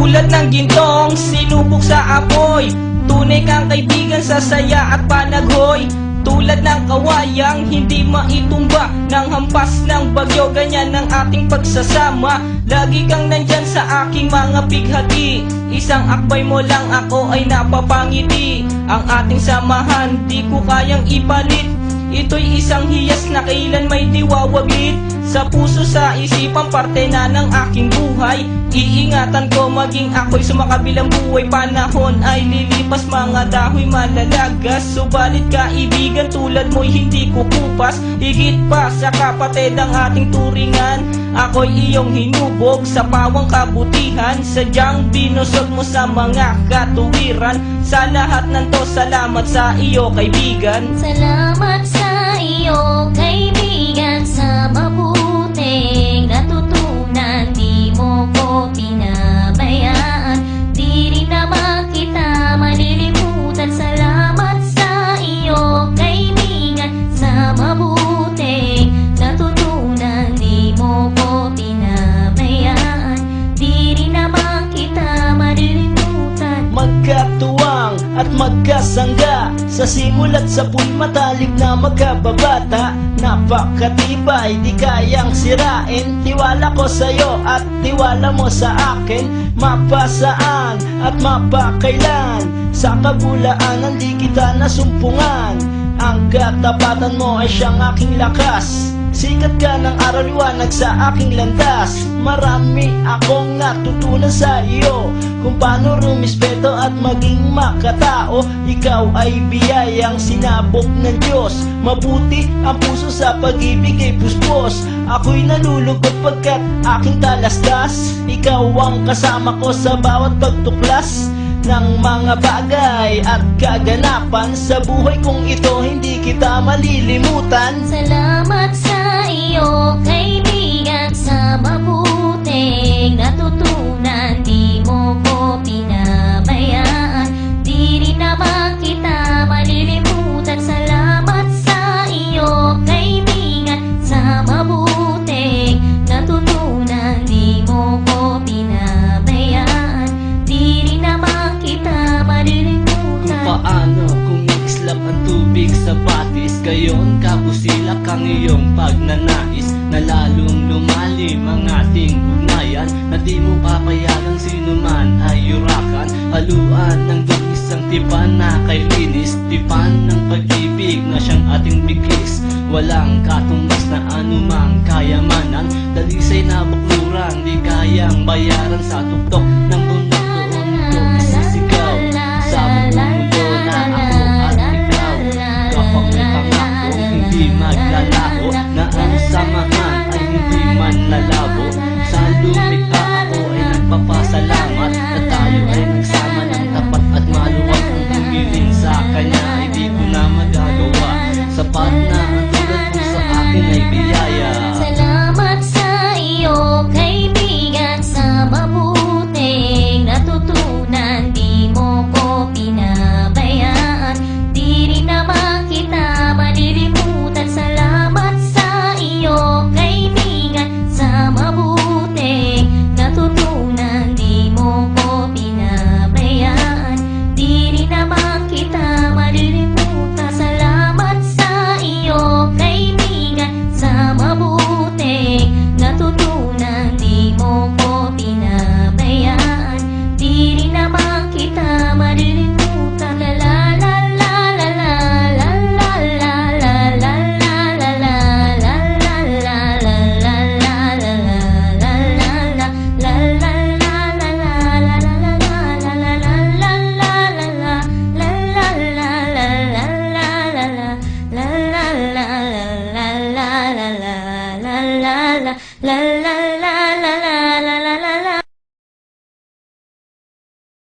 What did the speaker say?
Tulad ng gintong sinubok sa apoy, tunay kang kaibigan sa saya at panaghoy. Tulad ng kawayang hindi maitumba ng hampas ng bagyo, ganyan ang ating pagsasama. Lagi kang nandyan sa aking mga bighati, isang akbay mo lang ako ay napapangiti. Ang ating samahan di ko kayang ipalit, ito'y isang hiyas na kailan may diwawaglit. Sa puso, sa isipan, parte na ng aking buhay. Iingatan ko maging ako'y sumakabilang buhay. Panahon ay lilipas, mga dahoy malalagas, subalit kaibigan tulad mo'y hindi kukupas. Higit pa sa kapatid ang ating turingan, ako'y iyong hinubog sa pawang kabutihan. Sadyang binusog mo sa mga katuwiran. Sa lahat ng to, salamat sa iyo kaibigan. Salamat sa iyo kaibigan, sa mabuting natutunan. Di mo ko pinabayaan, di rin naman kita malilimutan. Salamat sa iyo kaibigan, sa mabuting natutunan. Di mo ko pinabayaan, di rin naman kita malilimutan. Magkatuwang at magkasangga, sa simulat sa matalik na magkababata. Napakatibay, di kayang sirain. Tiwala ko sa'yo at tiwala mo sa akin. Mapasaan at mapakailan, sa kabulaanan di kita nasumpungan. Ang katapatan mo ay siyang aking lakas. Sikat ka ng araw, liwanag sa aking landas. Marami akong natutunan sa iyo, kung paano rumispeto at maging makatao. Ikaw ay biyayang sinabok ng Diyos. Mabuti ang puso sa pag-ibig ay puspos. Ako'y nalulugod pagkat aking talastas. Ikaw ang kasama ko sa bawat pagtuklas ng mga bagay at kaganapan. Sa buhay kong ito hindi kita malilimutan. Salamat sa iyo kaibigan, sa mabuting natutunan. Di mo ko pinabayaan, di rin naman kita malilimutan. Salamat sa iyo kaibigan, sa mabuting natutunan. Di mo ko pinabayaan, di rin naman kita malilimutan. Paano kung islap ang tubig sa batis, gayon kabusilak ang iyong pagnanais, na lalong lumalim ang ating ugnayan, na di mo papayagang sino man ay yurakan. Haluan ng isang tipan na kay linis, tipan ng pag-ibig na siyang ating bigis. Walang katumbas na anumang kayamanan, dalisay na bukluran, di kayang bayaran. Sa tuktok ng bundok doon ito isisigaw, sa mundo na ako at ikaw. Kapag may pangako hindi maglalaho, na ang samahan ay hindi man lalabo. Sa lumikha ako ay nagpapasalamat, na tayo ay nagsama ng tapat at maluwag. Ang humiling sa kanya ay di ko na magagawa, sapat na ang tulad mo sa akin ay biyaya. Salamat sa iyo kaibigan, sa mabuting natutunan. Di mo ko pinabayaan, di rin naman kita malilimutan. Salamat sa iyo kaibigan, sa mabuting natutunan. Di mo ko pinabayaan, di rin naman kita malilimutan. Salamat sa iyo kaibigan, sa mabuting natutunan. Di mo ko pinabayaan, di rin naman kita malilimutan. La la la la la la la la la la la la la la la la la la la